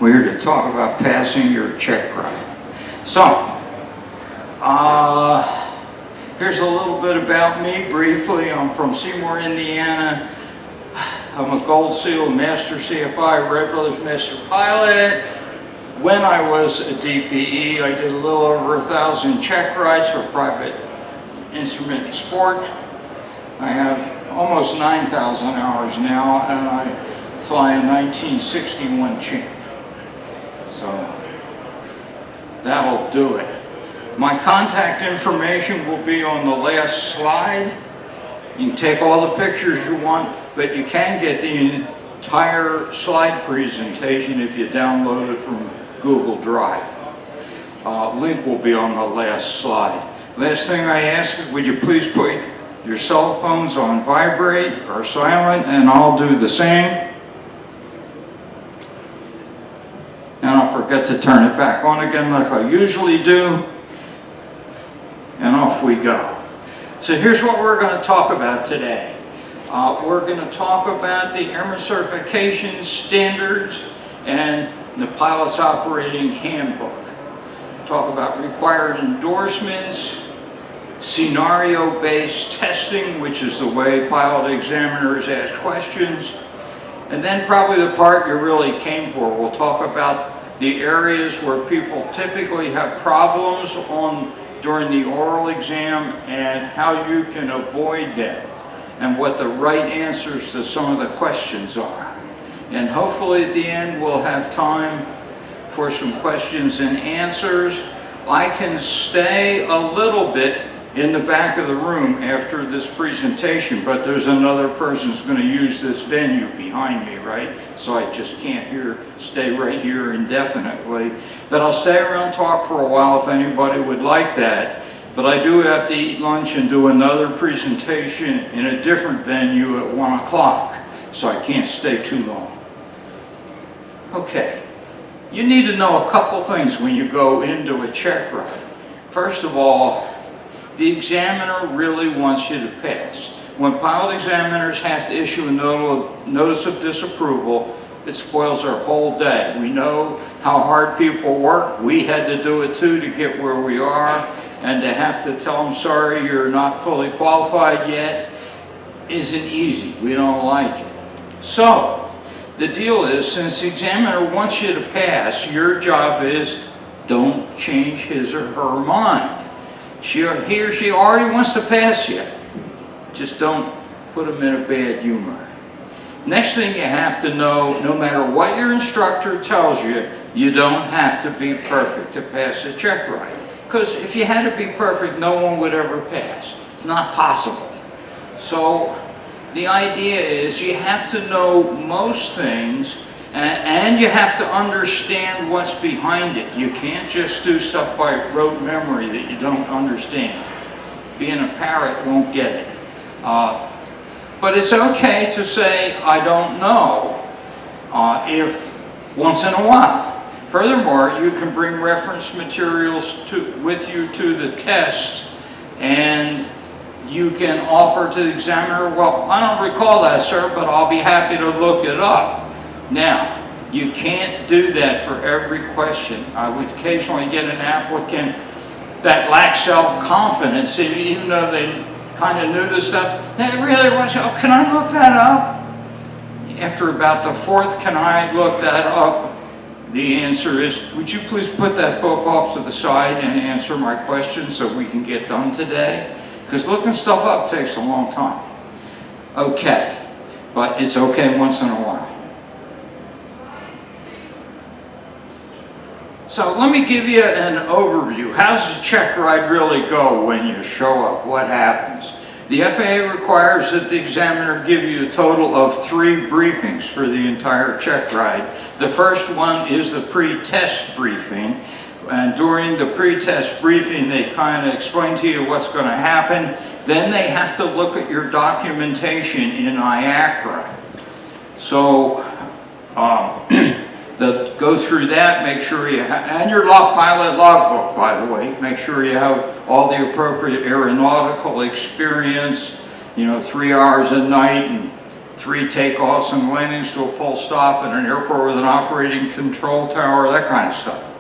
We're here to talk about passing your check ride. So, here's a little bit about me briefly. I'm from Seymour, Indiana. I'm a Gold Seal Master CFI, Red Brothers Master Pilot. When I was a DPE, I did a little over 1,000 check rides for private instrument sport. I have almost 9,000 hours now, and I fly a 1961 Champ. So that'll do it. My contact information will be on the last slide. You can take all the pictures you want, but you can get the entire slide presentation if you download it from Google Drive. Link will be on the last slide. Last thing I ask is, would you please put your cell phones on vibrate or silent, and I'll do the same. And I'll forget to turn it back on again like I usually do. And off we go. So here's what we're going to talk about today. We're going to talk about the Airman certification standards and the pilot's operating handbook. Talk about required endorsements, scenario-based testing, which is the way pilot examiners ask questions, and then probably the part you really came for. We'll talk about the areas where people typically have problems during the oral exam and how you can avoid them and what the right answers to some of the questions are. And hopefully at the end we'll have time for some questions and answers. I can stay a little bit in the back of the room after this presentation, but there's another person who's going to use this venue behind me, right? So I just can't stay right here indefinitely. But I'll stay around and talk for a while if anybody would like that. But I do have to eat lunch and do another presentation in a different venue at 1 o'clock, so I can't stay too long. Okay, you need to know a couple things when you go into a check ride. First of all, the examiner really wants you to pass. When pilot examiners have to issue a notice of disapproval, it spoils our whole day. We know how hard people work. We had to do it too to get where we are, and to have to tell them, sorry, you're not fully qualified yet, isn't easy. We don't like it. So, the deal is, since the examiner wants you to pass, your job is don't change his or her mind. He or she already wants to pass you. Just don't put them in a bad humor. Next thing you have to know, no matter what your instructor tells you, you don't have to be perfect to pass a check ride. Because if you had to be perfect, no one would ever pass. It's not possible. So the idea is you have to know most things, and you have to understand what's behind it. You can't just do stuff by rote memory that you don't understand. Being a parrot won't get it. But it's okay to say, I don't know, if once in a while. Furthermore, you can bring reference materials with you to the test, and you can offer to the examiner, well, I don't recall that, sir, but I'll be happy to look it up. Now, you can't do that for every question. I would occasionally get an applicant that lacks self-confidence, even though they kind of knew this stuff. They really want to say, oh, can I look that up? After about the fourth, can I look that up? The answer is, would you please put that book off to the side and answer my questions so we can get done today? Because looking stuff up takes a long time. Okay, but it's okay once in a while. So let me give you an overview. How does a check ride really go when you show up? What happens? The FAA requires that the examiner give you a total of 3 briefings for the entire check ride. The first one is the pre-test briefing. And during the pre-test briefing, they kind of explain to you what's going to happen. Then they have to look at your documentation in IACRA. So, they'll go through that, make sure you have, and your pilot logbook, by the way, make sure you have all the appropriate aeronautical experience, 3 hours a night and 3 takeoffs and landings to a full stop at an airport with an operating control tower, that kind of stuff.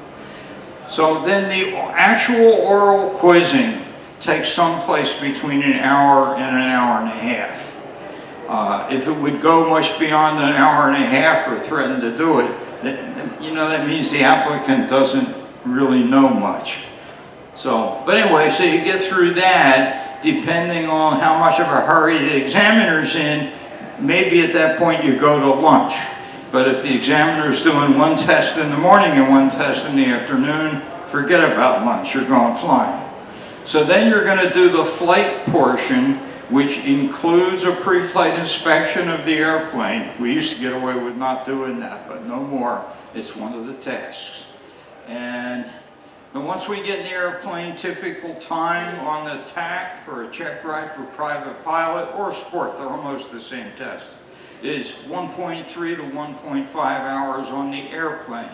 So then the actual oral quizzing takes someplace between an hour and an hour and a half. If it would go much beyond an hour and a half or threaten to do it, that means the applicant doesn't really know much. So, but anyway, so you get through that, depending on how much of a hurry the examiner's in, maybe at that point you go to lunch. But if the examiner's doing 1 test in the morning and 1 test in the afternoon, forget about lunch, you're going flying. So then you're going to do the flight portion, which includes a pre-flight inspection of the airplane. We used to get away with not doing that, but no more. It's one of the tasks. And once we get in the airplane, typical time on the TAC for a check ride for private pilot or sport, they're almost the same test, is 1.3 to 1.5 hours on the airplane.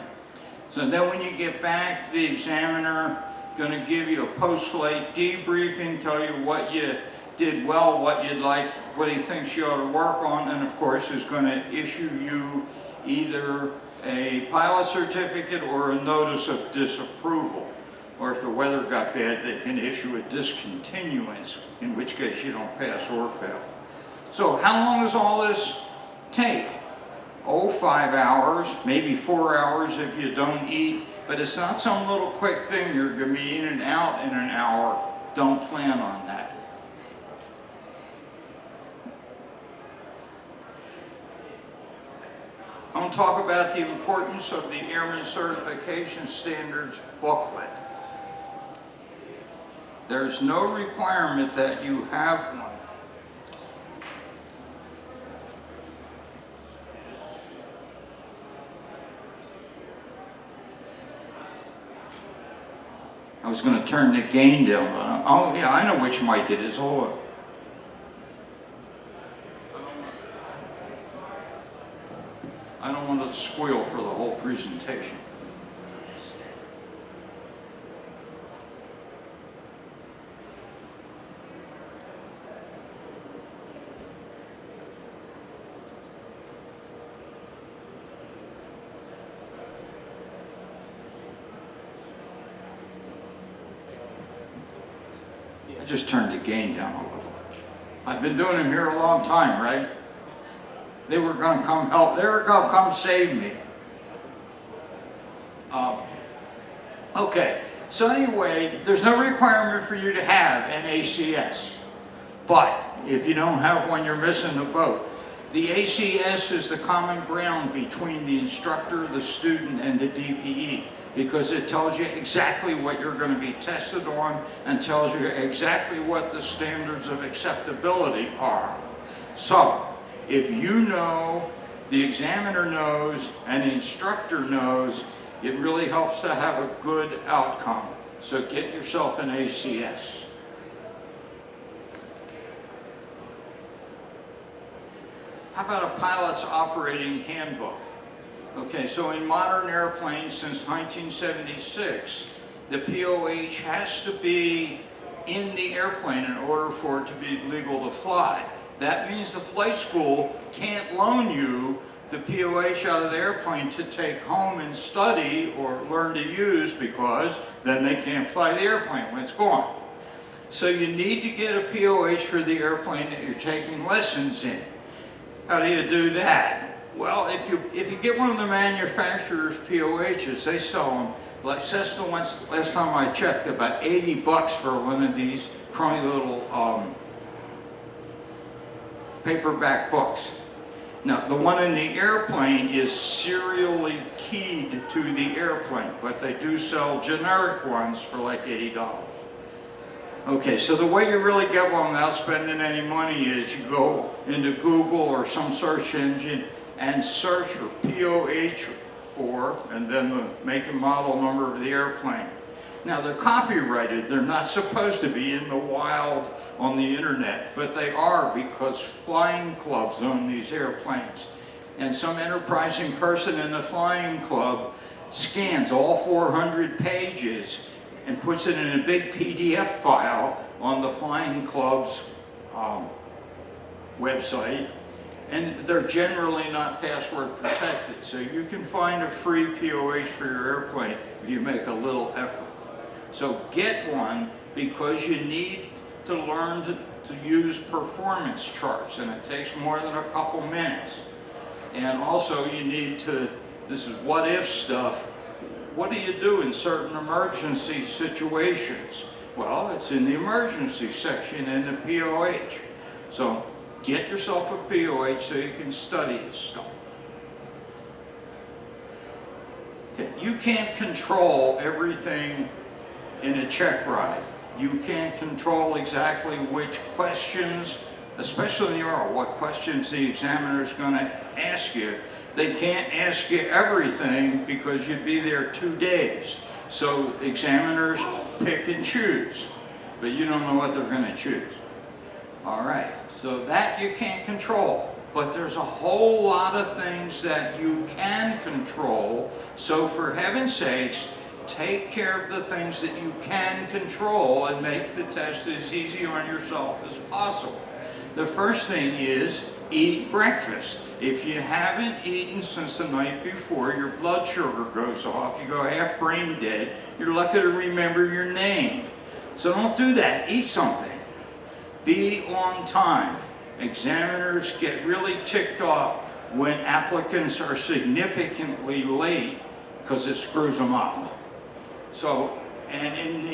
So then when you get back, the examiner going to give you a post-flight debriefing, tell you what you did well, what you'd like, what he thinks you ought to work on, and of course is going to issue you either a pilot certificate or a notice of disapproval. Or if the weather got bad, they can issue a discontinuance, in which case you don't pass or fail. So how long does all this take? 5 hours, maybe 4 hours if you don't eat, but it's not some little quick thing. You're going to be in and out in an hour. Don't plan on that. I'm going to talk about the importance of the Airman Certification Standards booklet. There's no requirement that you have one. I was going to turn the gain down, but oh yeah, I know which mic it is. Hold on. I don't want to squeal for the whole presentation. I just turned the gain down a little. I've been doing them here a long time, right? They were going to come help. They were going to come save me. Okay, so anyway, there's no requirement for you to have an ACS. But if you don't have one, you're missing the boat. The ACS is the common ground between the instructor, the student, and the DPE, because it tells you exactly what you're going to be tested on and tells you exactly what the standards of acceptability are. So, if you know, the examiner knows, and the instructor knows, it really helps to have a good outcome. So get yourself an ACS. How about a pilot's operating handbook? Okay, so in modern airplanes since 1976, the POH has to be in the airplane in order for it to be legal to fly. That means the flight school can't loan you the POH out of the airplane to take home and study or learn to use, because then they can't fly the airplane when it's gone. So you need to get a POH for the airplane that you're taking lessons in. How do you do that? Well, if you get one of the manufacturer's POHs, they sell them, like Cessna last time I checked, about $80 for one of these crummy little paperback books. Now, the one in the airplane is serially keyed to the airplane, but they do sell generic ones for like $80. Okay, so the way you really get one without spending any money is you go into Google or some search engine and search for POH 4 and then the make and model number of the airplane. Now, they're copyrighted. They're not supposed to be in the wild on the internet, but they are, because flying clubs own these airplanes. And some enterprising person in the flying club scans all 400 pages and puts it in a big PDF file on the flying club's website. And they're generally not password protected, so you can find a free POH for your airplane if you make a little effort. So get one, because you need to learn to use performance charts, and it takes more than a couple minutes. And also you need to, this is what if stuff, what do you do in certain emergency situations? Well, it's in the emergency section in the POH. So get yourself a POH so you can study this stuff. Okay. You can't control everything in a check ride. You can't control exactly which questions, especially in the oral, what questions the examiner is going to ask you. They can't ask you everything because you'd be there 2 days. So examiners pick and choose, but you don't know what they're going to choose. All right, so that you can't control, but there's a whole lot of things that you can control. So for heaven's sakes, take care of the things that you can control and make the test as easy on yourself as possible. The first thing is eat breakfast. If you haven't eaten since the night before, your blood sugar goes off, you go half brain dead, you're lucky to remember your name. So don't do that, eat something. Be on time. Examiners get really ticked off when applicants are significantly late because it screws them up. So, and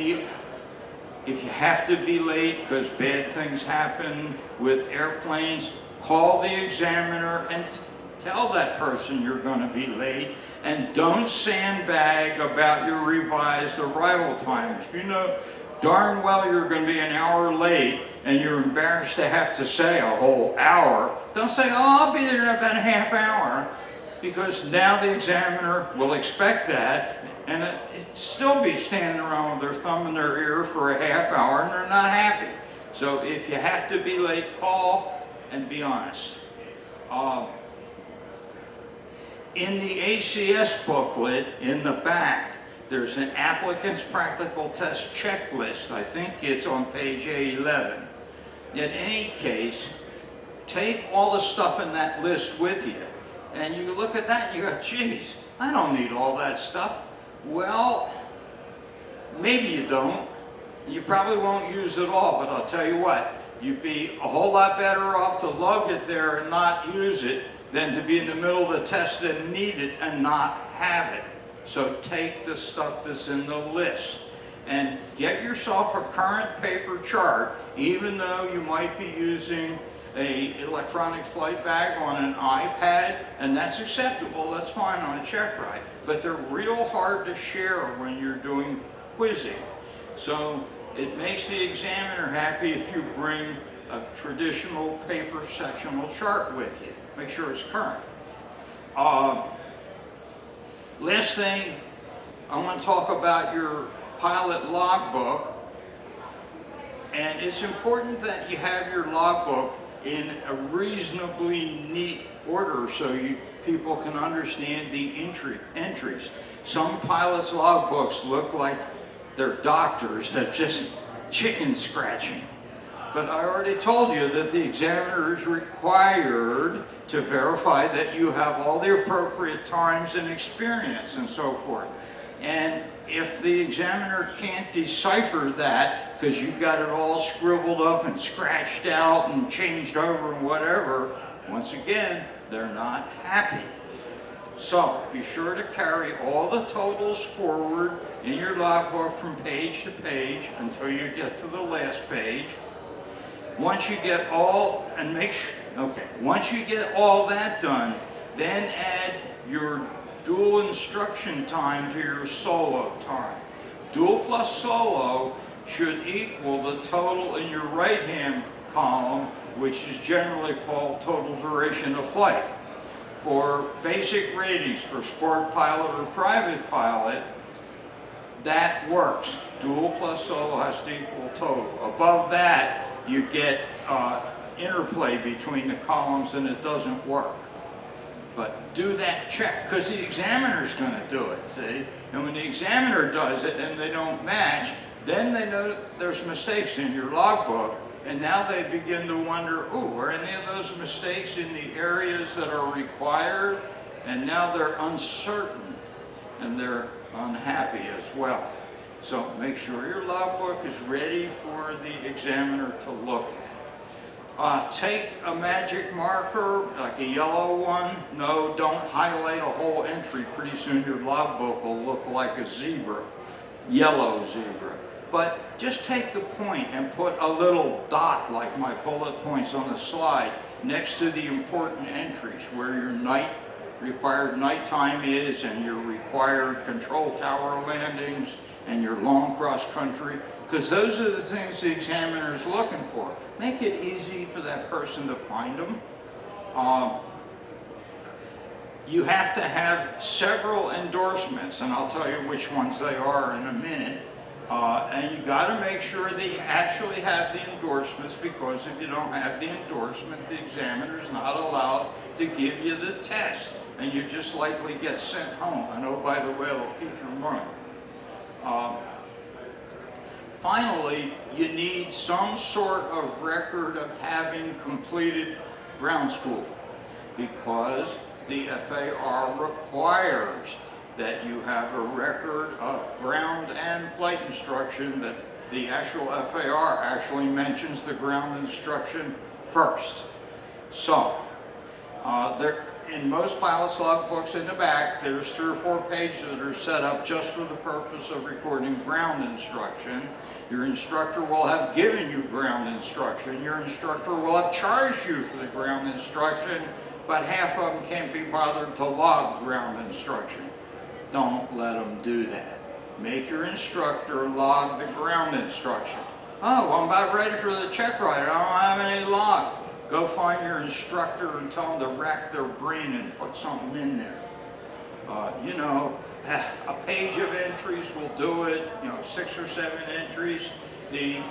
if you have to be late because bad things happen with airplanes, call the examiner and tell that person you're going to be late, and don't sandbag about your revised arrival time. If you know darn well you're going to be an hour late and you're embarrassed to have to say a whole hour, don't say, oh, I'll be there in about a half hour, because now the examiner will expect that, and it'd still be standing around with their thumb in their ear for a half hour and they're not happy. So if you have to be late, call and be honest. In the ACS booklet in the back, there's an applicant's practical test checklist. I think it's on page A11. In any case, take all the stuff in that list with you. And you look at that and you go, geez, I don't need all that stuff. Well, maybe you don't. You probably won't use it all, but I'll tell you what, you'd be a whole lot better off to lug it there and not use it than to be in the middle of the test and need it and not have it. So take the stuff that's in the list and get yourself a current paper chart, even though you might be using an electronic flight bag on an iPad, and that's acceptable, that's fine on a check ride, but they're real hard to share when you're doing quizzing. So it makes the examiner happy if you bring a traditional paper sectional chart with you. Make sure it's current. Last thing, I want to talk about your pilot logbook, and it's important that you have your logbook in a reasonably neat order so people can understand the entries. Some pilots' logbooks look like they're doctors that just chicken scratching. But I already told you that the examiner is required to verify that you have all the appropriate times and experience and so forth. And if the examiner can't decipher that because you've got it all scribbled up and scratched out and changed over and whatever, once again, they're not happy. So be sure to carry all the totals forward in your logbook from page to page until you get to the last page. Once you get all, and make sure, okay, once you get all that done, then add your dual instruction time to your solo time. Dual plus solo should equal the total in your right-hand column, which is generally called total duration of flight. For basic ratings for sport pilot or private pilot, that works. Dual plus solo has to equal total. Above that, you get interplay between the columns and it doesn't work. But do that check, because the examiner's going to do it, see? And when the examiner does it and they don't match, then they know there's mistakes in your logbook, And now they begin to wonder, oh, are any of those mistakes in the areas that are required? And now they're uncertain and they're unhappy as well. So make sure your logbook is ready for the examiner to look at. Take a magic marker, like a yellow one. No, don't highlight a whole entry. Pretty soon your logbook will look like a zebra, yellow zebra. But just take the point and put a little dot, like my bullet points on the slide, next to the important entries where your required nighttime is, and your required control tower landings, and your long cross country, because those are the things the examiner is looking for. Make it easy for that person to find them. You have to have several endorsements, and I'll tell you which ones they are in a minute. And you got to make sure that you actually have the endorsements, because if you don't have the endorsement, the examiner is not allowed to give you the test, and you just likely get sent home. And oh, by the way, it'll keep your money. Finally, you need some sort of record of having completed ground school, because the FAR requires that you have a record of ground and flight instruction. That the actual FAR actually mentions the ground instruction first. So, in most pilots' logbooks in the back, there's 3 or 4 pages that are set up just for the purpose of recording ground instruction. Your instructor will have given you ground instruction. Your instructor will have charged you for the ground instruction, but half of them can't be bothered to log ground instruction. Don't let them do that. Make your instructor log the ground instruction. Oh, I'm about ready for the check ride. I don't have any logged. Go find your instructor and tell them to rack their brain and put something in there. A page of entries will do it, 6 or 7 entries. The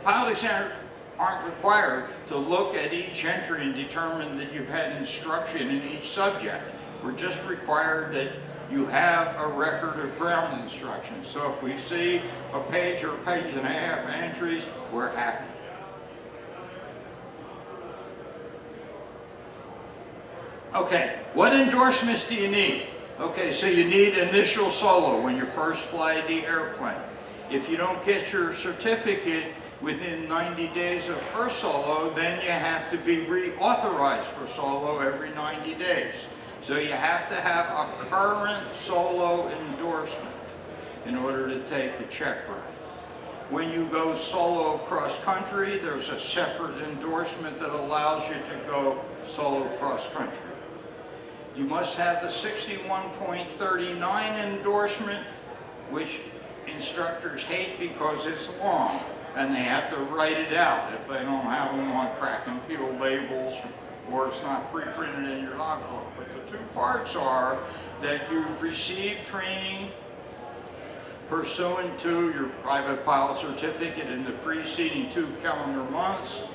pilot examiners aren't required to look at each entry and determine that you've had instruction in each subject. We're just required that you have a record of ground instruction. So if we see a page or a page and a half entries, we're happy. Okay, what endorsements do you need? Okay, so you need initial solo when you first fly the airplane. If you don't get your certificate within 90 days of first solo, then you have to be reauthorized for solo every 90 days. So you have to have a current solo endorsement in order to take the check ride. When you go solo cross country, there's a separate endorsement that allows you to go solo cross country. You must have the 61.39 endorsement, which instructors hate because it's long and they have to write it out if they don't have them on crack and peel labels, or it's not pre-printed in your logbook. But the 2 parts are that you've received training pursuant to your private pilot certificate in the preceding 2 calendar months,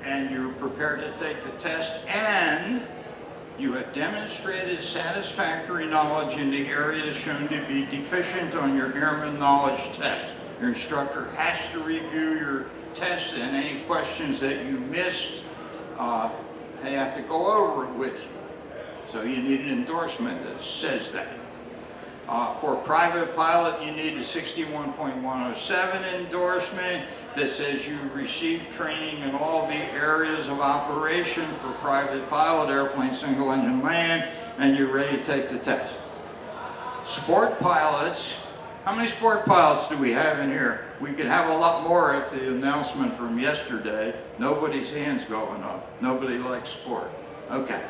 and you're prepared to take the test, and you have demonstrated satisfactory knowledge in the areas shown to be deficient on your airman knowledge test. Your instructor has to review your test, and any questions that you missed, they have to go over it with you. So you need an endorsement that says that. For private pilot, you need a 61.107 endorsement that says you received training in all the areas of operation for private pilot, airplane, single engine land, and you're ready to take the test. Sport pilots, how many sport pilots do we have in here? We could have a lot more if the announcement from yesterday. Nobody's hand's going up. Nobody likes sport. Okay.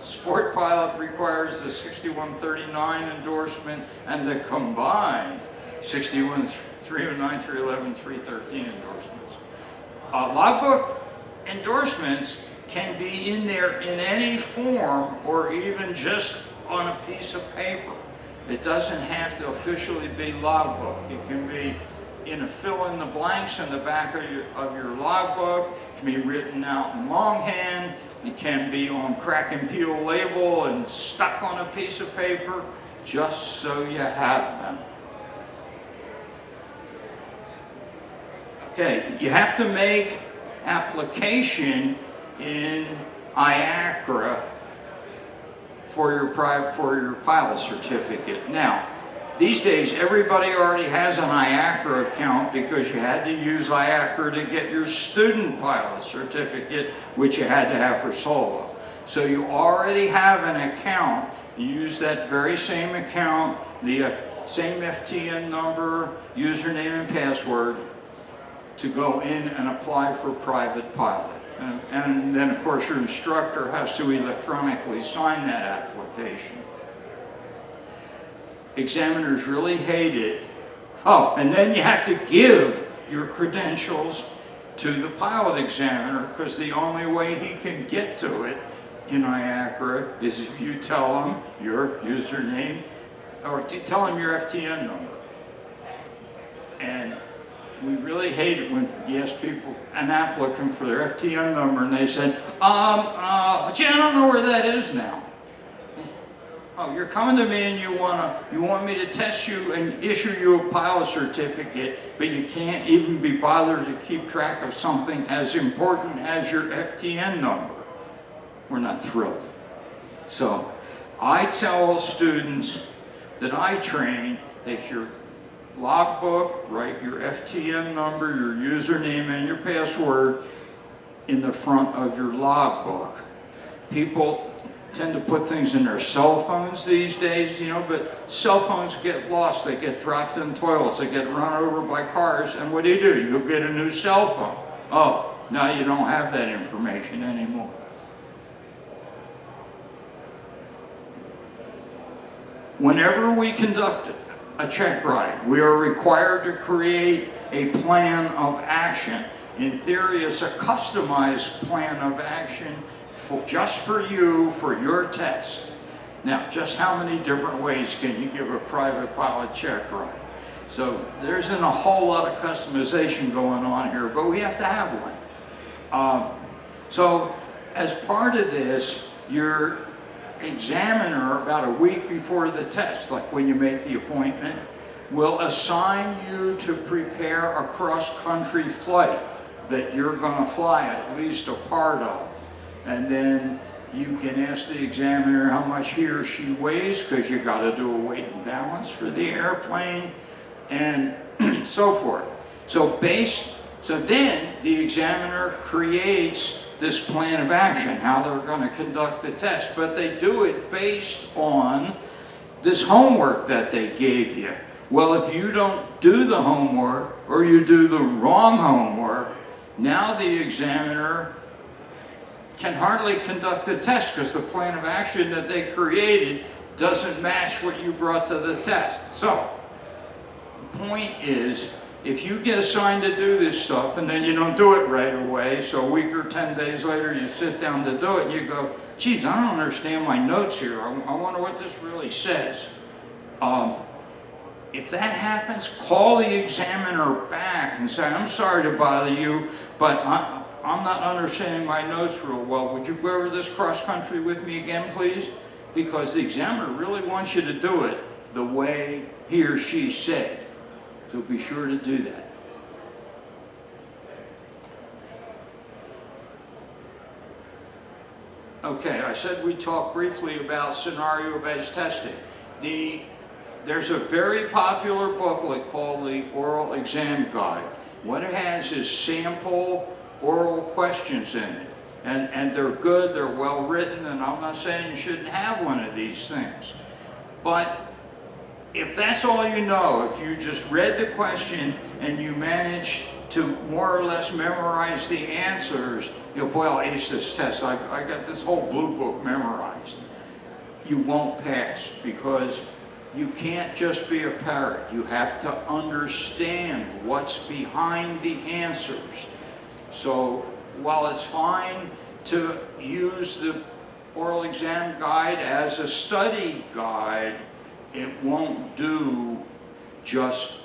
Sport pilot requires the 6139 endorsement and the combined 61 309, 311, 313 endorsements. Logbook endorsements can be in there in any form or even just on a piece of paper. It doesn't have to officially be logbook. It can be in a fill in the blanks in the back of your logbook. It can be written out in longhand. It can be on crack and peel label and stuck on a piece of paper, just so you have them. Okay, you have to make application in IACRA for your pilot certificate. Now, these days everybody already has an IACRA account because you had to use IACRA to get your student pilot certificate, which you had to have for solo. So you already have an account. You use that very same account, the same FTN number, username and password to go in and apply for private pilot. And then of course your instructor has to electronically sign that application. Examiners really hate it. Oh, and then you have to give your credentials to the pilot examiner, because the only way he can get to it in IACRA is if you tell him your username, or tell him your FTN number. And we really hate it when you ask people, an applicant, for their FTN number, and they said, gee, I don't know where that is now. Oh, you're coming to me and you want me to test you and issue you a pilot certificate, but you can't even be bothered to keep track of something as important as your FTN number. We're not thrilled. So I tell students that I train, take your logbook, write your FTN number, your username, and your password in the front of your logbook. People tend to put things in their cell phones these days, you know, but cell phones get lost, they get dropped in toilets, they get run over by cars, and what do? You go get a new cell phone. Oh, now you don't have that information anymore. Whenever we conduct a check ride, we are required to create a plan of action. In theory, it's a customized plan of action just for you, for your test. Now, just how many different ways can you give a private pilot check ride? So there isn't a whole lot of customization going on here, but we have to have one. So as part of this, your examiner, about a week before the test, like when you make the appointment, will assign you to prepare a cross-country flight that you're going to fly at least a part of. And then you can ask the examiner how much he or she weighs, because you got to do a weight and balance for the airplane, and so forth. So then the examiner creates this plan of action, how they're going to conduct the test, but they do it based on this homework that they gave you. Well, if you don't do the homework, or you do the wrong homework, now the examiner can hardly conduct the test, because the plan of action that they created doesn't match what you brought to the test. So the point is, if you get assigned to do this stuff and then you don't do it right away, so a week or 10 days later you sit down to do it and you go, geez, I don't understand my notes here. I wonder what this really says. If that happens, call the examiner back and say, I'm sorry to bother you, but I'm not understanding my notes real well. Would you go over this cross-country with me again, please? Because the examiner really wants you to do it the way he or she said. So be sure to do that. Okay, I said we'd talk briefly about scenario-based testing. There's a very popular booklet called the Oral Exam Guide. What it has is sample oral questions in it. And they're good, they're well written, and I'm not saying you shouldn't have one of these things. But if that's all you know, if you just read the question and you manage to more or less memorize the answers, you know, boy, I'll ace this test. I got this whole blue book memorized. You won't pass, because you can't just be a parrot. You have to understand what's behind the answers. So while it's fine to use the oral exam guide as a study guide, it won't do just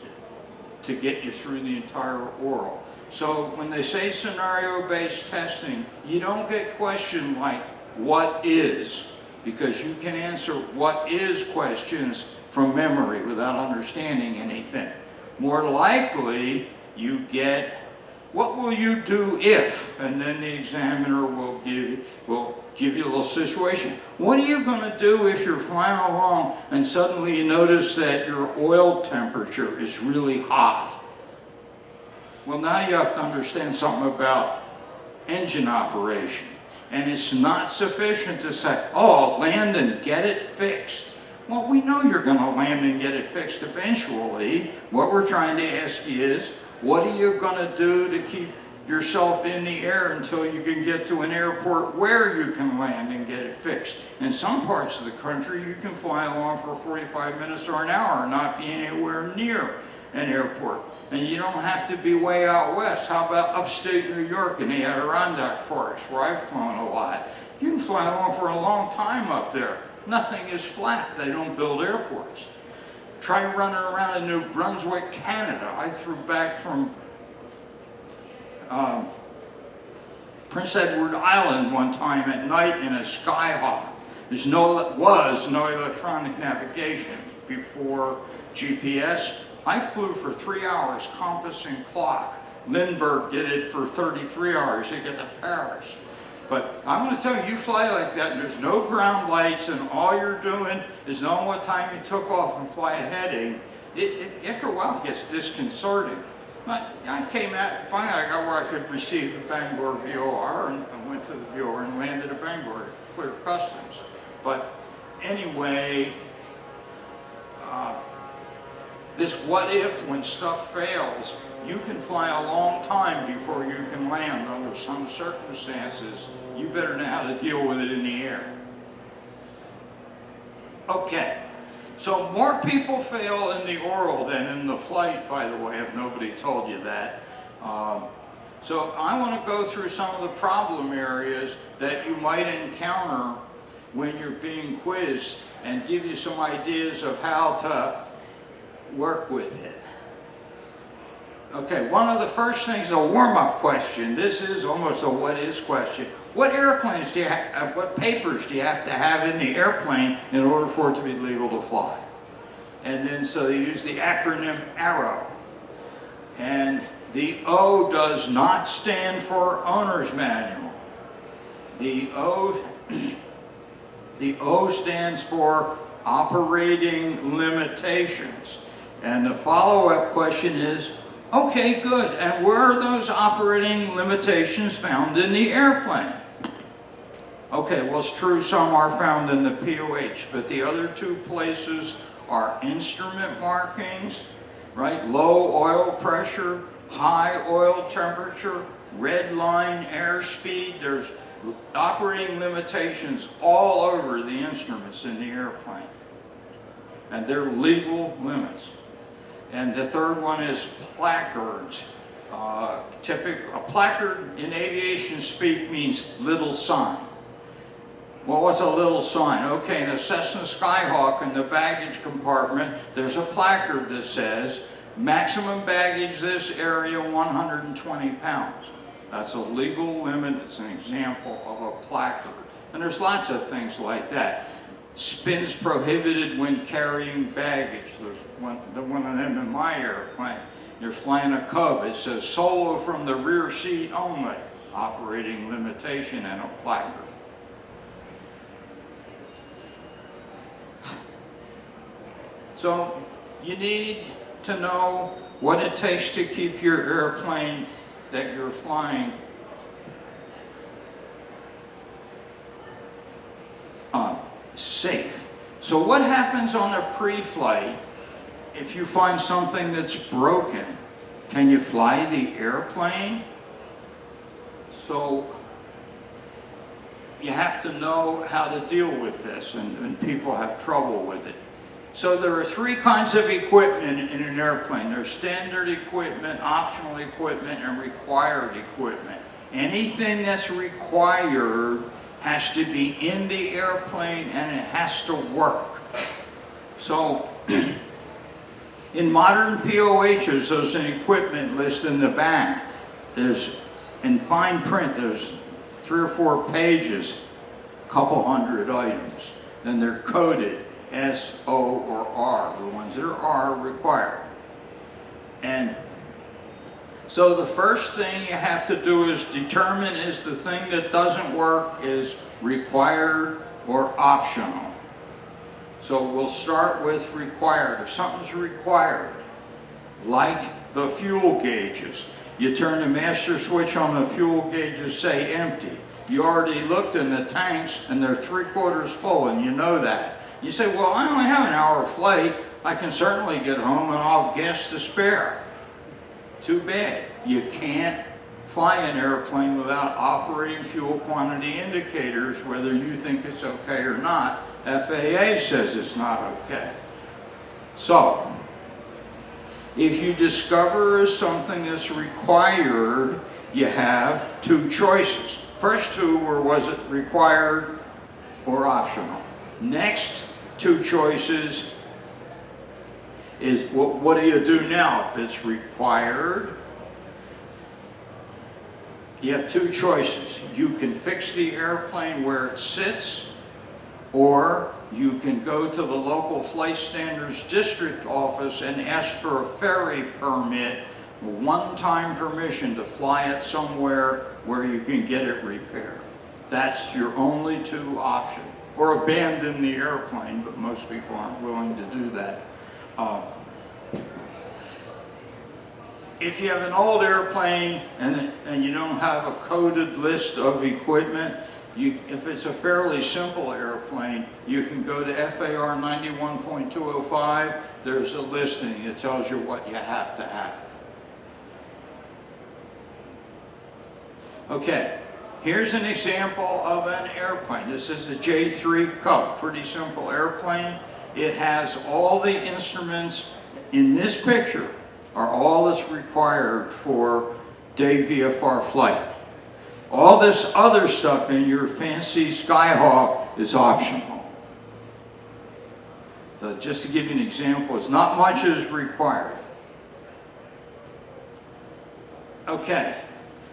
to get you through the entire oral. So when they say scenario-based testing, you don't get questions like, what is? Because you can answer what is questions from memory without understanding anything. More likely, you get what will you do if? And then the examiner will give you a little situation. What are you going to do if you're flying along and suddenly you notice that your oil temperature is really high? Well, now you have to understand something about engine operation. And it's not sufficient to say, oh, land and get it fixed. Well, we know you're going to land and get it fixed eventually. What we're trying to ask you is, what are you going to do to keep yourself in the air until you can get to an airport where you can land and get it fixed? In some parts of the country, you can fly along for 45 minutes or an hour not being anywhere near an airport. And you don't have to be way out west. How about upstate New York in the Adirondack forest, where I've flown a lot? You can fly along for a long time up there. Nothing is flat. They don't build airports. Try running around in New Brunswick, Canada. I flew back from Prince Edward Island one time at night in a Skyhawk. There was no electronic navigation before GPS. I flew for 3 hours, compass and clock. Lindbergh did it for 33 hours to get to Paris. But I'm going to tell you, you fly like that and there's no ground lights and all you're doing is knowing what time you took off and fly heading. After a while it gets disconcerting. But I came out, finally I got where I could receive the Bangor VOR and went to the VOR and landed at Bangor, clear customs. But anyway, this what if, when stuff fails, you can fly a long time before you can land under some circumstances. You better know how to deal with it in the air. Okay, so more people fail in the oral than in the flight, by the way, if nobody told you that. So I want to go through some of the problem areas that you might encounter when you're being quizzed and give you some ideas of how to work with it. Okay, one of the first things, a warm-up question. This is almost a what is question. What airplanes do you have, what papers do you have to have in the airplane in order for it to be legal to fly? And then so they use the acronym ARROW. And the O does not stand for owner's manual. The O stands for operating limitations. And the follow-up question is, okay, good, and where are those operating limitations found in the airplane? Okay, well, it's true some are found in the POH, but the other two places are instrument markings, right? Low oil pressure, high oil temperature, red line airspeed. There's operating limitations all over the instruments in the airplane. And they're legal limits. And the third one is placards. A placard in aviation speak means little sign. Well, what's a little sign? Okay, in a Cessna Skyhawk in the baggage compartment, there's a placard that says, maximum baggage this area 120 pounds. That's a legal limit. It's an example of a placard. And there's lots of things like that. Spins prohibited when carrying baggage. There's one of them in my airplane. You're flying a Cub. It says solo from the rear seat only. Operating limitation and a placard. So you need to know what it takes to keep your airplane that you're flying safe. So what happens on a pre-flight if you find something that's broken? Can you fly the airplane? So you have to know how to deal with this, and people have trouble with it. So there are three kinds of equipment in an airplane. There's standard equipment, optional equipment, and required equipment. Anything that's required has to be in the airplane and it has to work. So in modern POHs, there's an equipment list in the back. There's, in fine print, there's 3 or 4 pages, a couple hundred items. Then they're coded S, O, or R. The ones that are required. And So the first thing you have to do is determine, is the thing that doesn't work is required or optional. So we'll start with required. If something's required, like the fuel gauges, you turn the master switch on the fuel gauges, say empty. You already looked in the tanks and they're 3/4 full, and you know that. You say, well, I only have an hour flight. I can certainly get home and I'll gas to spare. Too bad. You can't fly an airplane without operating fuel quantity indicators, whether you think it's okay or not. FAA says it's not okay. So, if you discover something that's required, you have two choices. First two were, was it required or optional? Next two choices is, what do you do now? If it's required, you have two choices. You can fix the airplane where it sits, or you can go to the local flight standards district office and ask for a ferry permit, one-time permission to fly it somewhere where you can get it repaired. That's your only two options. Or abandon the airplane, but most people aren't willing to do that. If you have an old airplane and you don't have a coded list of equipment, if it's a fairly simple airplane, you can go to FAR 91.205. There's a listing that tells you what you have to have. Okay, here's an example of an airplane. This is a J3 Cub, pretty simple airplane. It has all the instruments in this picture are all that's required for day VFR flight. All this other stuff in your fancy Skyhawk is optional. So just to give you an example, it's not much is required. Okay,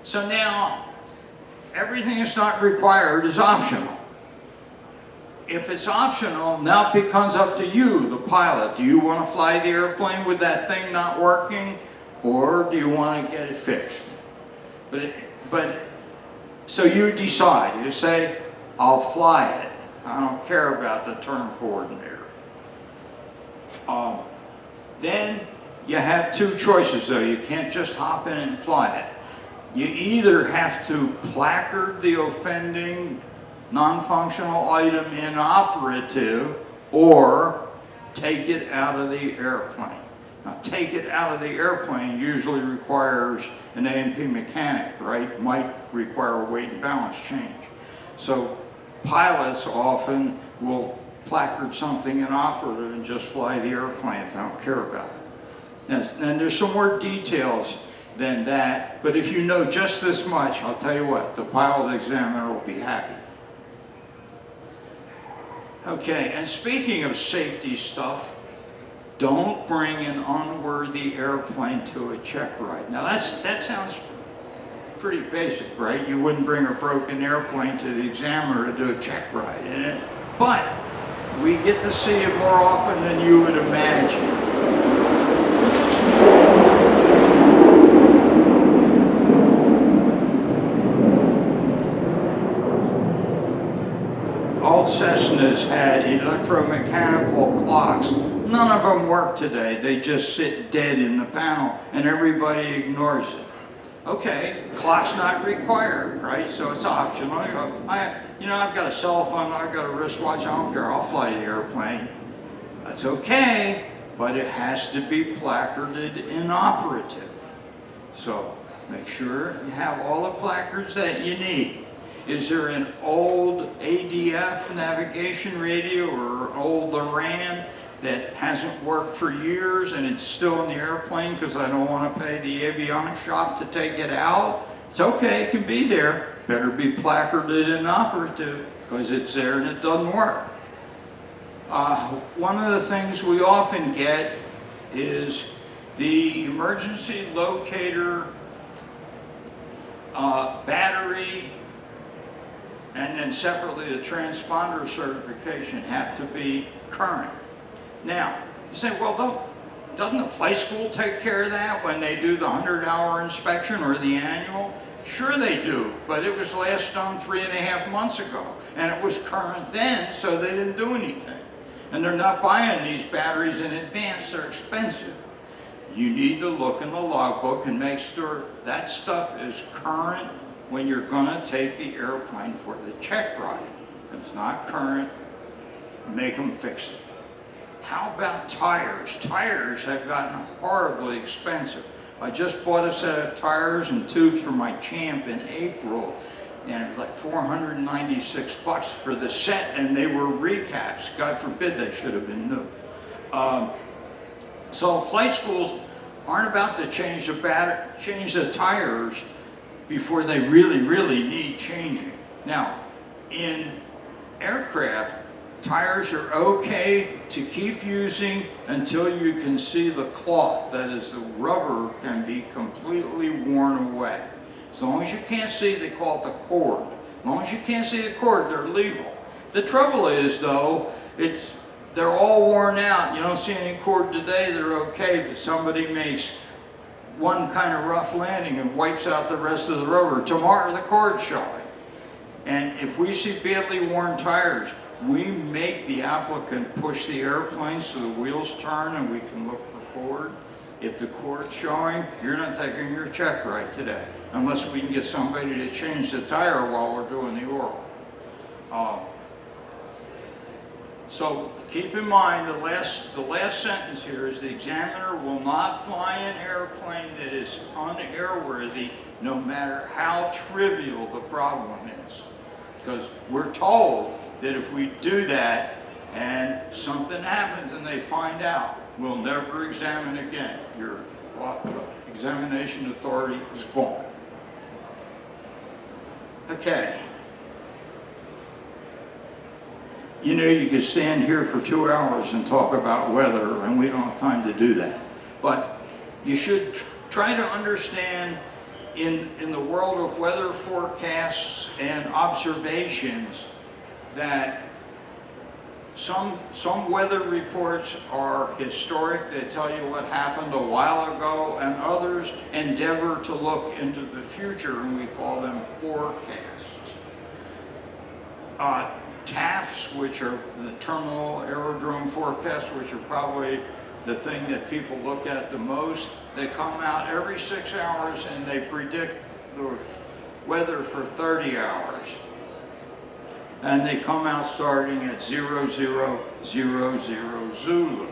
so now everything that's not required is optional. If it's optional, now it becomes up to you, the pilot. Do you want to fly the airplane with that thing not working, or do you want to get it fixed? So you decide. You say, I'll fly it. I don't care about the turn coordinator. Then you have two choices, though. You can't just hop in and fly it. You either have to placard the offending non-functional item inoperative, or take it out of the airplane. Now, take it out of the airplane usually requires an A&P mechanic, right? Might require a weight and balance change. So pilots often will placard something inoperative and just fly the airplane if they don't care about it. And there's some more details than that, but if you know just this much, I'll tell you what, the pilot examiner will be happy. Okay, and speaking of safety stuff, don't bring an unworthy airplane to a check ride. Now that sounds pretty basic, right? You wouldn't bring a broken airplane to the examiner to do a check ride in it, but we get to see it more often than you would imagine. Old Cessnas had electromechanical clocks. None of them work today. They just sit dead in the panel and everybody ignores it. Okay, clock's not required, right? So it's optional. I've got a cell phone, I've got a wristwatch, I don't care, I'll fly the airplane. That's okay, but it has to be placarded inoperative. So make sure you have all the placards that you need. Is there an old ADF navigation radio or an old Loran that hasn't worked for years and it's still in the airplane because I don't want to pay the avionics shop to take it out? It's okay, it can be there. Better be placarded inoperative because it's there and it doesn't work. One of the things we often get is the emergency locator battery, and then separately the transponder certification have to be current. Now, you say, well, Doesn't the flight school take care of that when they do the 100-hour inspection or the annual? Sure they do, but it was last done 3.5 months ago, and it was current then, so they didn't do anything. And they're not buying these batteries in advance, they're expensive. You need to look in the logbook and make sure that stuff is current when you're gonna take the airplane for the check ride. If it's not current, make them fix it. How about tires? Tires have gotten horribly expensive. I just bought a set of tires and tubes for my Champ in April, and it was like $496 for the set, and they were recaps. God forbid they should have been new. So flight schools aren't about to change the tires before they really need changing. Now, in aircraft, tires are okay to keep using until you can see the cloth, that is, the rubber can be completely worn away. As long as you can't see, they call it the cord. As long as you can't see the cord, they're legal. The trouble is, though, they're all worn out. You don't see any cord today, they're okay, but somebody makes one kind of rough landing and wipes out the rest of the rubber. Tomorrow, the cord's showing. And if we see badly worn tires, we make the applicant push the airplane so the wheels turn and we can look for cord. If the cord's showing, you're not taking your check ride today, unless we can get somebody to change the tire while we're doing the oral. So keep in mind the last sentence here is the examiner will not fly an airplane that is unairworthy, no matter how trivial the problem is. Because we're told that if we do that and something happens and they find out, we'll never examine again. Your examination authority is gone. Okay. You know, you could stand here for 2 hours and talk about weather, and we don't have time to do that. But you should try to understand in the world of weather forecasts and observations that some weather reports are historic, they tell you what happened a while ago, and others endeavor to look into the future, and we call them forecasts. TAFs, which are the terminal aerodrome forecasts, which are probably the thing that people look at the most, they come out every 6 hours and they predict the weather for 30 hours. And they come out starting at 0000 Zulu.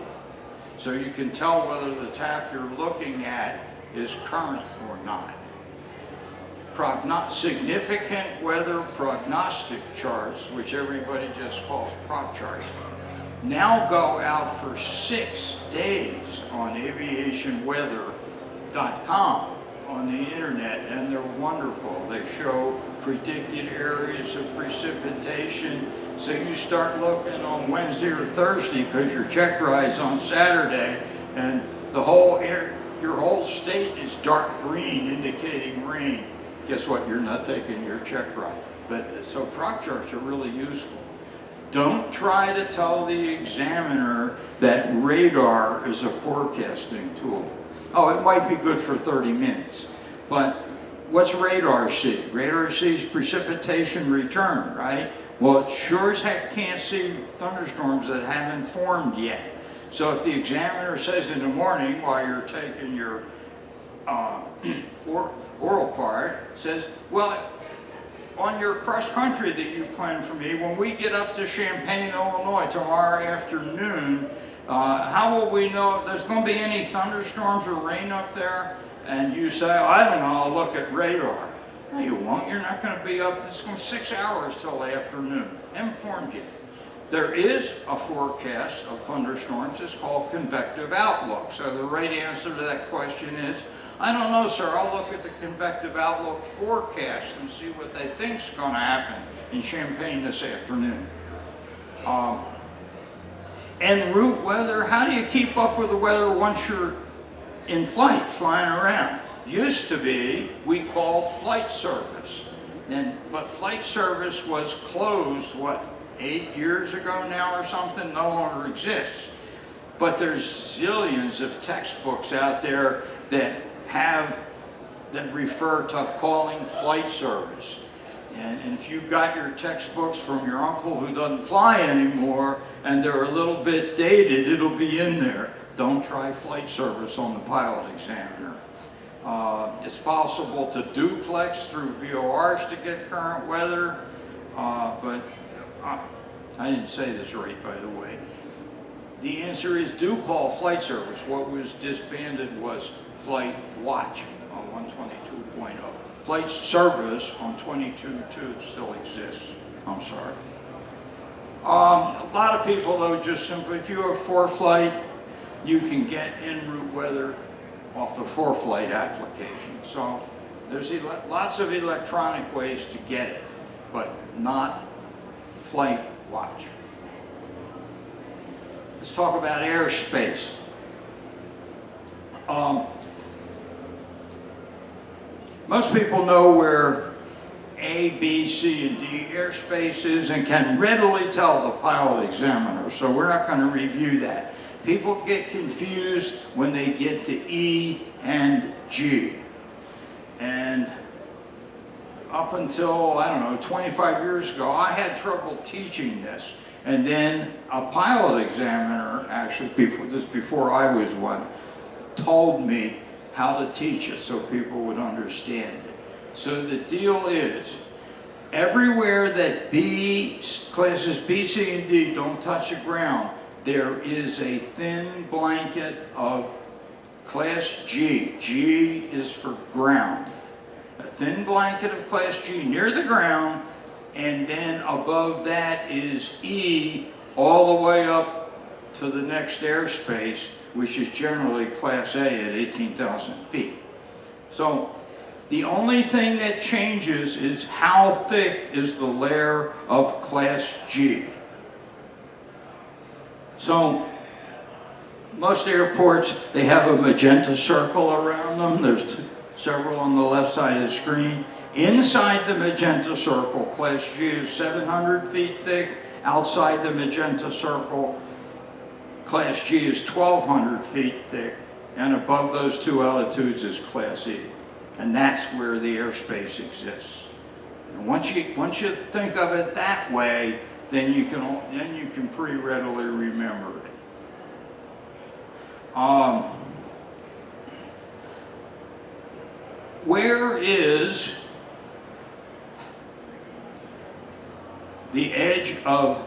So you can tell whether the TAF you're looking at is current or not. Significant weather prognostic charts, which everybody just calls prog charts, now go out for 6 days on aviationweather.com on the internet, and they're wonderful. They show predicted areas of precipitation. So you start looking on Wednesday or Thursday because your check ride's on Saturday, and your whole state is dark green, indicating rain. Guess what? You're not taking your check ride. So prog charts are really useful. Don't try to tell the examiner that radar is a forecasting tool. Oh, it might be good for 30 minutes, but what's radar see? Radar sees precipitation return, right? Well, it sure as heck can't see thunderstorms that haven't formed yet. So if the examiner says in the morning while you're taking your oral part, says, well, on your cross country that you planned for me, when we get up to Champaign, Illinois tomorrow afternoon, how will we know there's going to be any thunderstorms or rain up there? And you say, I don't know, I'll look at radar. No, you won't. You're not going to be up. It's going to be 6 hours till afternoon. Informed you. There is a forecast of thunderstorms. It's called convective outlook. So the right answer to that question is, I don't know, sir. I'll look at the convective outlook forecast and see what they think's going to happen in Champaign this afternoon. En route weather, how do you keep up with the weather once you're in flight, flying around? Used to be, we called flight service. But flight service was closed, 8 years ago now or something? No longer exists. But there's zillions of textbooks out there that refer to calling flight service. And if you've got your textbooks from your uncle who doesn't fly anymore and they're a little bit dated, it'll be in there. Don't try flight service on the pilot examiner. It's possible to duplex through VORs to get current weather, but I didn't say this right, by the way. The answer is do call flight service. What was disbanded was flight watch on 122.0. Flight service on 22.2 still exists. I'm sorry. A lot of people, though, just simply, if you have ForeFlight, you can get en route weather off the ForeFlight application. So there's lots of electronic ways to get it, but not flight watch. Let's talk about airspace. Most people know where A, B, C, and D airspace is and can readily tell the pilot examiner, so we're not going to review that. People get confused when they get to E and G. And up until, I don't know, 25 years ago, I had trouble teaching this. And then a pilot examiner, actually before I was one, told me how to teach it so people would understand it. So the deal is, everywhere that classes B, C, and D don't touch the ground, there is a thin blanket of class G. G is for ground. A thin blanket of class G near the ground, and then above that is E all the way up to the next airspace, which is generally class A at 18,000 feet. So the only thing that changes is how thick is the layer of class G. So most airports, they have a magenta circle around them. There's several on the left side of the screen. Inside the magenta circle, class G is 700 feet thick. Outside the magenta circle, class G is 1,200 feet thick. And above those two altitudes is class E. And that's where the airspace exists. And once you think of it that way, then you can pretty readily remember it. Where is the edge of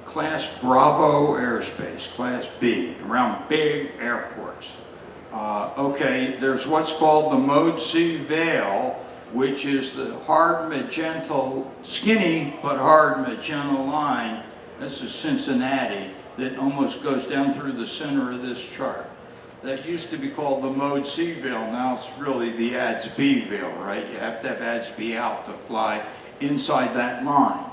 Class Bravo airspace, Class B, around big airports? Okay, there's what's called the Mode C veil, which is the hard magenta, skinny but hard magenta line. This is Cincinnati, that almost goes down through the center of this chart. That used to be called the Mode C veil. Now it's really the ADS B veil, right? You have to have ADS B out to fly inside that line.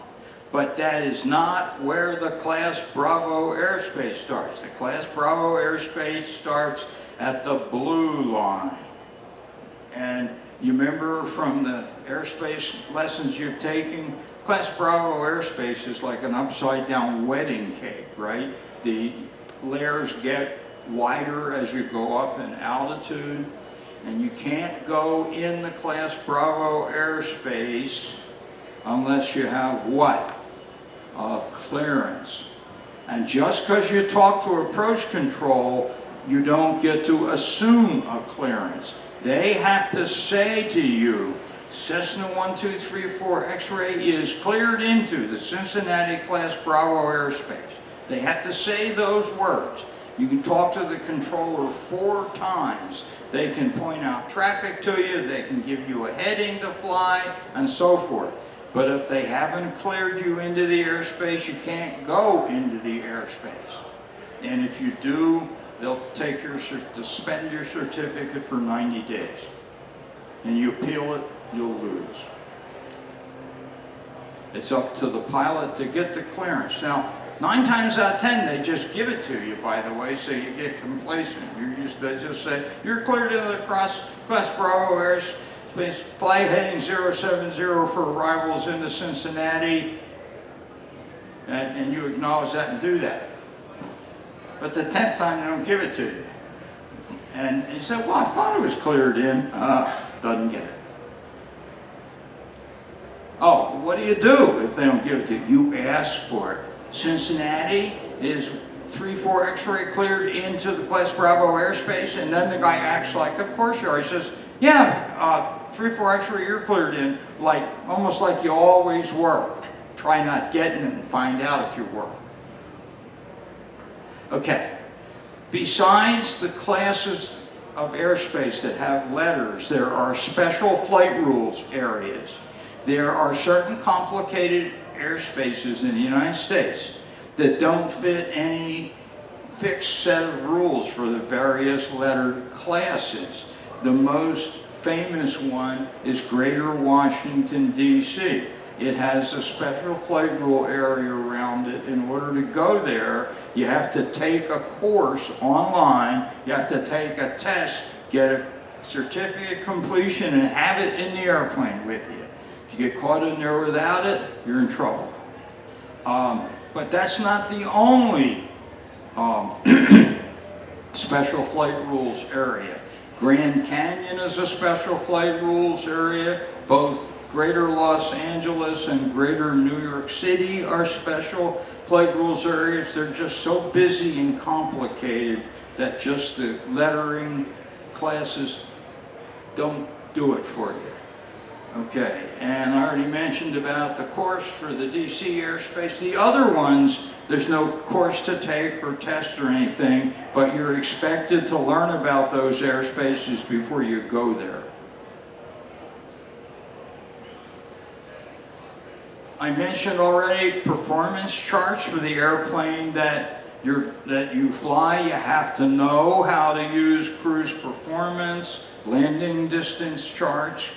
But that is not where the Class Bravo airspace starts. The Class Bravo airspace starts at the blue line. And you remember from the airspace lessons you've taken, Class Bravo airspace is like an upside down wedding cake, right? The layers get wider as you go up in altitude, and you can't go in the Class Bravo airspace unless you have what? Clearance. And just because you talk to approach control, you don't get to assume a clearance. They have to say to you, Cessna 1234 X-ray is cleared into the Cincinnati Class Bravo airspace. They have to say those words. You can talk to the controller 4 times. They can point out traffic to you, they can give you a heading to fly, and so forth. But if they haven't cleared you into the airspace, you can't go into the airspace. And if you do, they'll take suspend your certificate for 90 days. And you appeal it, you'll lose. It's up to the pilot to get the clearance. Now, 9 times out of 10, they just give it to you, by the way, so you get complacent. They just say, you're cleared into the Class Bravo airspace, fly heading 070 for arrivals into Cincinnati, and you acknowledge that and do that. but the 10th time they don't give it to you. And he said, well, I thought it was cleared in. Doesn't get it. Oh, what do you do if they don't give it to you? You ask for it. Cincinnati is 3-4 X-ray cleared into the West Bravo airspace, and then the guy acts like, of course you are. He says, yeah, 3-4 X-ray, you're cleared in, like almost like you always were. Try not getting it and find out if you were. Okay. Besides the classes of airspace that have letters, there are special flight rules areas. There are certain complicated airspaces in the United States that don't fit any fixed set of rules for the various lettered classes. The most famous one is Greater Washington, D.C. It has a special flight rule area around it. In order to go there, you have to take a course online, you have to take a test, get a certificate of completion, and have it in the airplane with you. If you get caught in there without it, you're in trouble. But that's not the only special flight rules area. Grand Canyon is a special flight rules area. Both Greater Los Angeles and Greater New York City are special flight rules areas. They're just so busy and complicated that just the lettering classes don't do it for you. Okay, and I already mentioned about the course for the DC airspace. The other ones, there's no course to take or test or anything, but you're expected to learn about those airspaces before you go there. I mentioned already performance charts for the airplane that you fly. You have to know how to use cruise performance, landing distance charts,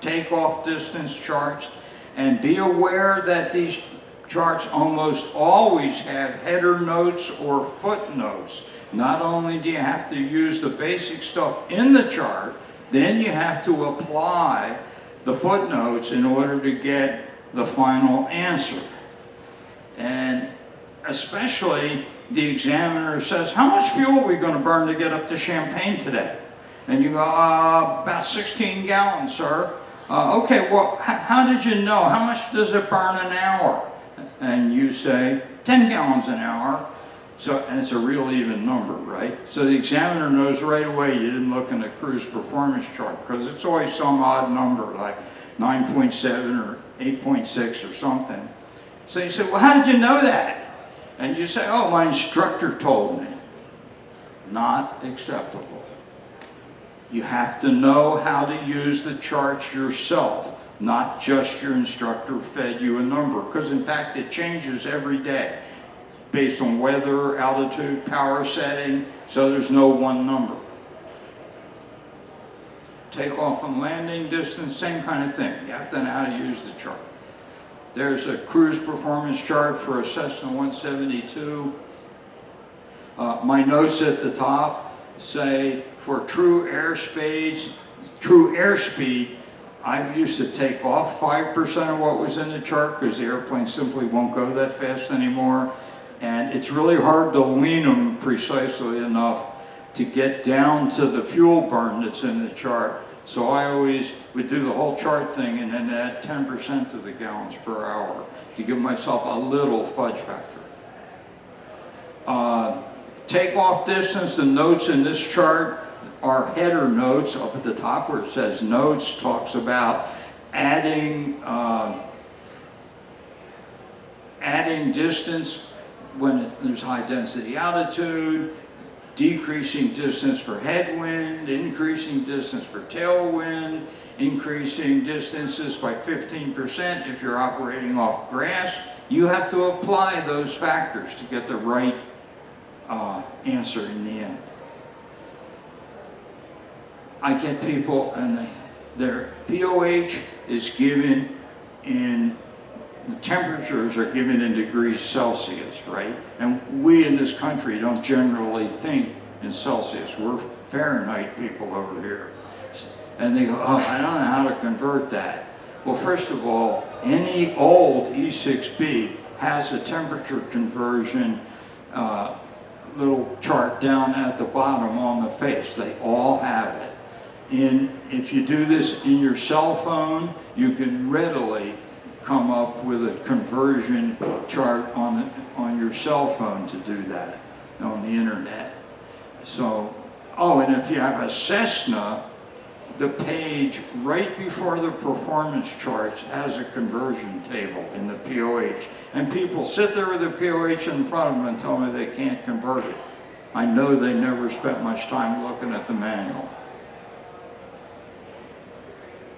takeoff distance charts, and be aware that these charts almost always have header notes or footnotes. Not only do you have to use the basic stuff in the chart, then you have to apply the footnotes in order to get the final answer. And especially the examiner says, how much fuel are we going to burn to get up to Champaign today? And you go, about 16 gallons, sir. Okay, well, how did you know? How much does it burn an hour? And you say, 10 gallons an hour. So, and it's a real even number, right? So the examiner knows right away you didn't look in the cruise performance chart, because it's always some odd number, like 9.7 or 8.6 or something. So you say, well, how did you know that? And you say, oh, my instructor told me. Not acceptable. You have to know how to use the charts yourself, not just your instructor fed you a number, because in fact it changes every day based on weather, altitude, power setting, so there's no one number. Takeoff and landing distance, same kind of thing. You have to know how to use the chart. There's a cruise performance chart for a Cessna 172. My notes at the top say for true airspeed, I used to take off 5% of what was in the chart because the airplane simply won't go that fast anymore. And it's really hard to lean them precisely enough to get down to the fuel burn that's in the chart. So I always would do the whole chart thing and then add 10% of the gallons per hour to give myself a little fudge factor. Takeoff distance, the notes in this chart are header notes. Up at the top where it says notes talks about adding distance when there's high density altitude, decreasing distance for headwind, increasing distance for tailwind, increasing distances by 15% if you're operating off grass. You have to apply those factors to get the right answer in the end. I get people and their POH is given in, the temperatures are given in degrees Celsius, right? And we in this country don't generally think in Celsius. We're Fahrenheit people over here. And they go, oh, I don't know how to convert that. Well, first of all, any old E6B has a temperature conversion little chart down at the bottom on the face. They all have it. If you do this in your cell phone, you can readily come up with a conversion chart on your cell phone to do that on the internet. So, oh, and if you have a Cessna, the page right before the performance charts has a conversion table in the POH. And people sit there with the POH in front of them and tell me they can't convert it. I know they never spent much time looking at the manual.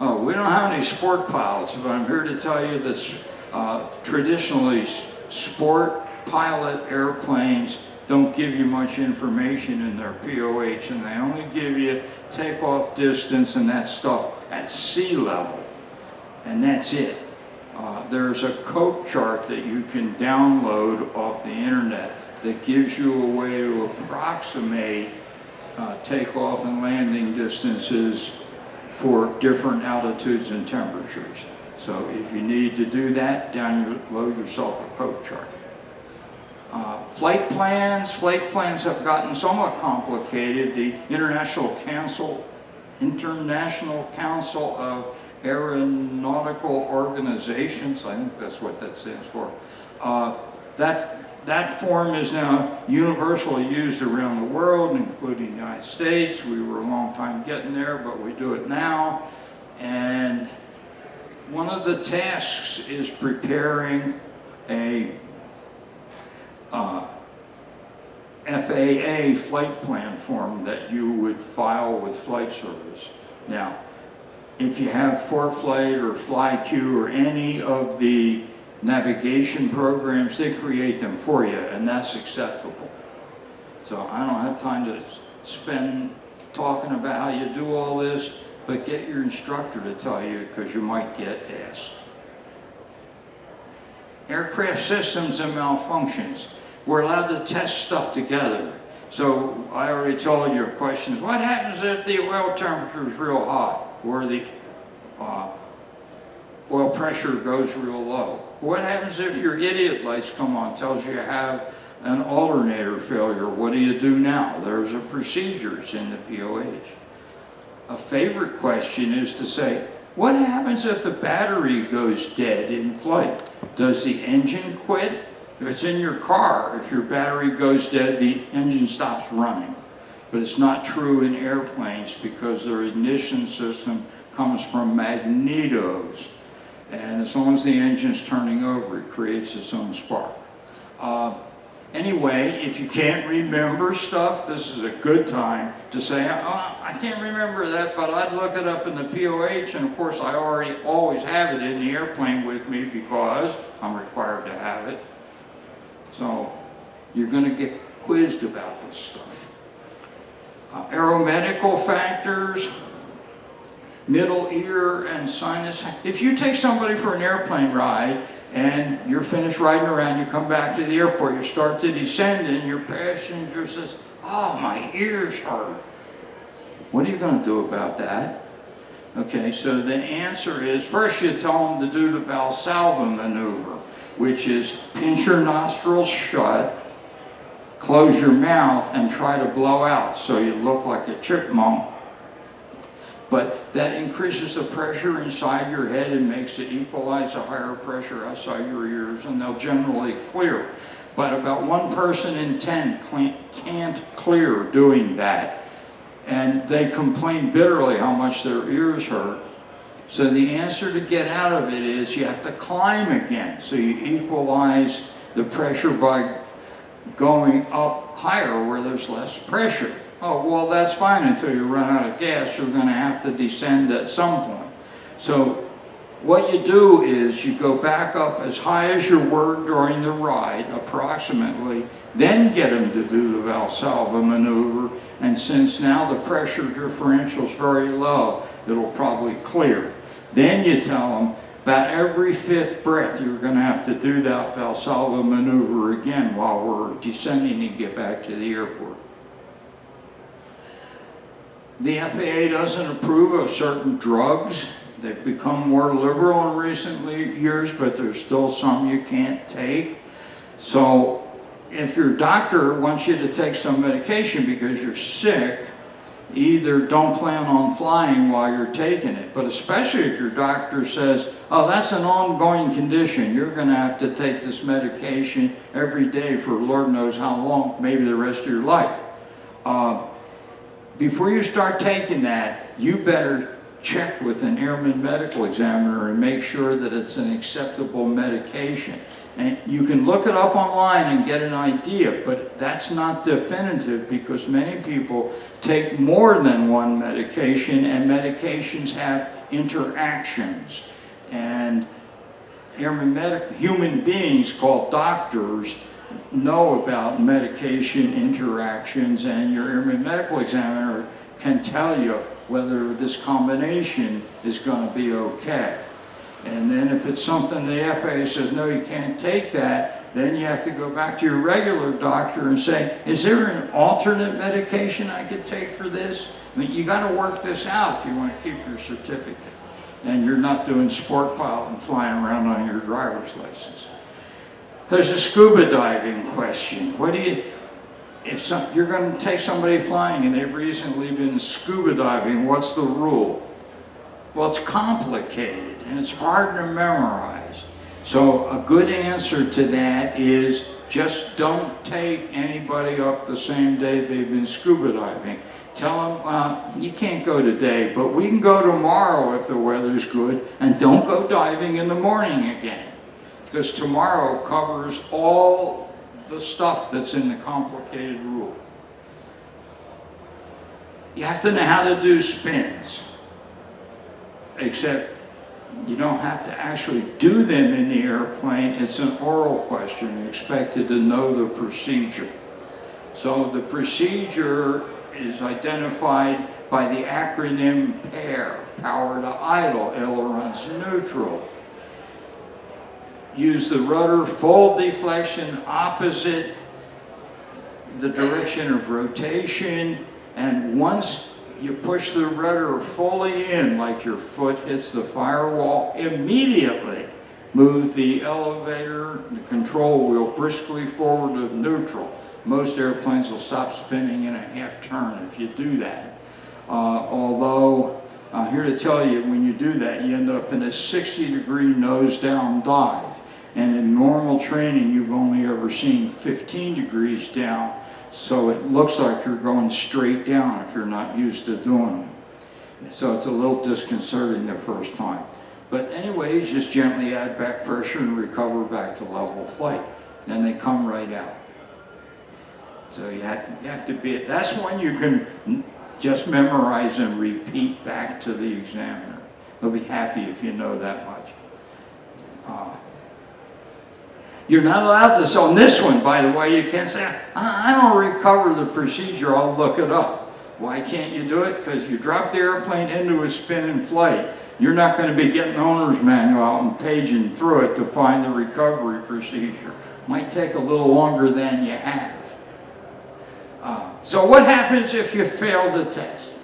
Oh, we don't have any sport pilots, but I'm here to tell you that traditionally sport pilot airplanes don't give you much information in their POH, and they only give you takeoff distance and that stuff at sea level, and that's it. There's a code chart that you can download off the internet that gives you a way to approximate takeoff and landing distances for different altitudes and temperatures. So if you need to do that, download yourself a code chart. Flight plans have gotten somewhat complicated. The International Council of Aeronautical Organizations, I think that's what that stands for, that form is now universally used around the world, including the United States. We were a long time getting there, but we do it now. And one of the tasks is preparing a FAA flight plan form that you would file with flight service. Now, if you have ForeFlight or FlyQ or any of the navigation programs, they create them for you, and that's acceptable. So I don't have time to spend talking about how you do all this, but get your instructor to tell you, because you might get asked. Aircraft systems and malfunctions. We're allowed to test stuff together. So I already told you your questions. What happens if the oil temperature is real hot or the oil pressure goes real low? What happens if your idiot lights come on, tells you have an alternator failure? What do you do now? There's a procedures in the POH. A favorite question is to say, what happens if the battery goes dead in flight? Does the engine quit? If it's in your car, if your battery goes dead, the engine stops running. But it's not true in airplanes because their ignition system comes from magnetos. And as long as the engine's turning over, it creates its own spark. Anyway, if you can't remember stuff, this is a good time to say, I can't remember that, but I'd look it up in the POH, and of course I always have it in the airplane with me because I'm required to have it. So you're going to get quizzed about this stuff. Aeromedical factors, middle ear and sinus. If you take somebody for an airplane ride and you're finished riding around, you come back to the airport, you start to descend and your passenger says, oh, my ears hurt. What are you going to do about that? Okay, so the answer is, first you tell them to do the Valsalva maneuver, which is pinch your nostrils shut, close your mouth, and try to blow out so you look like a chipmunk. But that increases the pressure inside your head and makes it equalize a higher pressure outside your ears, and they'll generally clear. But about 1 person in 10 can't clear doing that, and they complain bitterly how much their ears hurt. So the answer to get out of it is you have to climb again. So you equalize the pressure by going up higher where there's less pressure. Oh, well, that's fine until you run out of gas. You're going to have to descend at some point. So what you do is you go back up as high as you were during the ride, approximately, then get them to do the Valsalva maneuver. And since now the pressure differential is very low, it'll probably clear. Then you tell them, about every 5th breath, you're going to have to do that Valsalva maneuver again while we're descending to get back to the airport. The FAA doesn't approve of certain drugs. They've become more liberal in recent years, but there's still some you can't take. So if your doctor wants you to take some medication because you're sick, either don't plan on flying while you're taking it, but especially if your doctor says, oh, that's an ongoing condition, you're going to have to take this medication every day for Lord knows how long, maybe the rest of your life. Before you start taking that, you better check with an airman medical examiner and make sure that it's an acceptable medication. And you can look it up online and get an idea, but that's not definitive because many people take more than one medication, and medications have interactions. And human beings called doctors know about medication interactions, and your airman medical examiner can tell you whether this combination is going to be okay. And then if it's something the FAA says, no, you can't take that, then you have to go back to your regular doctor and say, is there an alternate medication I could take for this? I mean, you got to work this out if you want to keep your certificate. And you're not doing sport pilot and flying around on your driver's license. There's a scuba diving question. What do you, if you're going to take somebody flying and they've recently been scuba diving, what's the rule? Well, it's complicated and it's hard to memorize. So a good answer to that is just don't take anybody up the same day they've been scuba diving. Tell them, you can't go today, but we can go tomorrow if the weather's good, and don't go diving in the morning again, because tomorrow covers all the stuff that's in the complicated rule. You have to know how to do spins, except you don't have to actually do them in the airplane. It's an oral question. You're expected to know the procedure. So the procedure is identified by the acronym PAIR, power to idle, ailerons neutral. Use the rudder full deflection opposite the direction of rotation, and once you push the rudder fully in, like your foot hits the firewall, immediately move the elevator, the control wheel briskly forward of neutral. Most airplanes will stop spinning in a half turn if you do that. Although, I'm here to tell you, when you do that, you end up in a 60-degree nose-down dive. And in normal training, you've only ever seen 15 degrees down, so it looks like you're going straight down if you're not used to doing them. So it's a little disconcerting the first time. But anyway, just gently add back pressure and recover back to level flight. Then they come right out. So you have to be, that's one you can just memorize and repeat back to the examiner. They'll be happy if you know that much. You're not allowed to, so on this one, by the way, you can't say, I don't recover the procedure, I'll look it up. Why can't you do it? Because you drop the airplane into a spin in flight. You're not going to be getting the owner's manual out and paging through it to find the recovery procedure. Might take a little longer than you have. So what happens if you fail the test?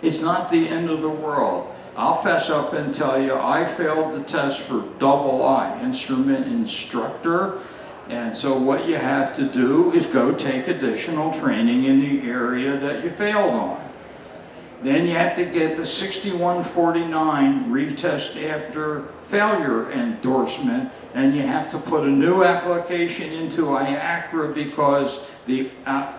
It's not the end of the world. I'll fess up and tell you I failed the test for double I, instrument instructor. And so what you have to do is go take additional training in the area that you failed on. Then you have to get the 6149 retest after failure endorsement, and you have to put a new application into IACRA because the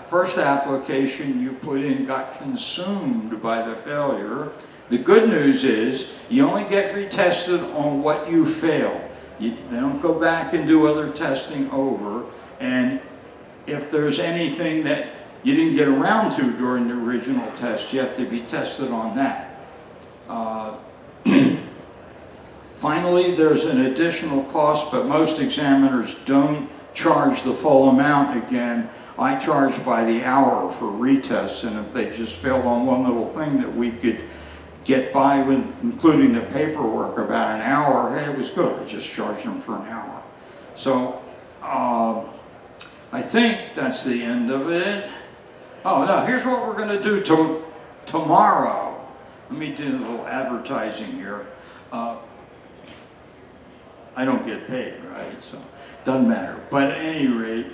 first application you put in got consumed by the failure. The good news is you only get retested on what you failed. They don't go back and do other testing over, and if there's anything that you didn't get around to during the original test, you have to be tested on that. Finally, there's an additional cost, but most examiners don't charge the full amount again. I charge by the hour for retests, and if they just failed on one little thing that we could get by with, including the paperwork, about an hour, hey, it was good. I just charged them for an hour. So I think that's the end of it. Oh, no, here's what we're going to do tomorrow. Let me do a little advertising here. I don't get paid, right? So doesn't matter. But at any rate,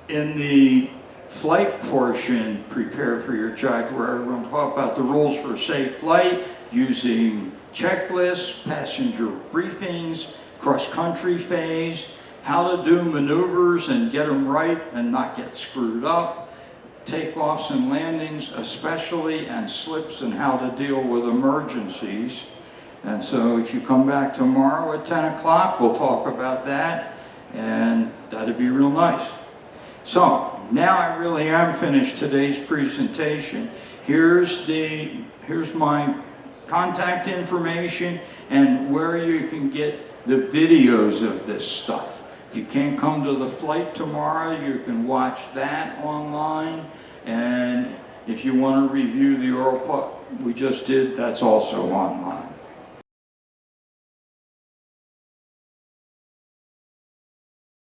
in the flight portion, prepare for your charge, where we're going to talk about the rules for safe flight, using checklists, passenger briefings, cross-country phase, how to do maneuvers and get them right and not get screwed up, takeoffs and landings especially, and slips, and how to deal with emergencies. And so if you come back tomorrow at 10 o'clock, we'll talk about that, and that'd be real nice. So now I really am finished today's presentation. Here's my contact information and where you can get the videos of this stuff. If you can't come to the flight tomorrow, you can watch that online. And if you want to review the oral we just did, that's also online.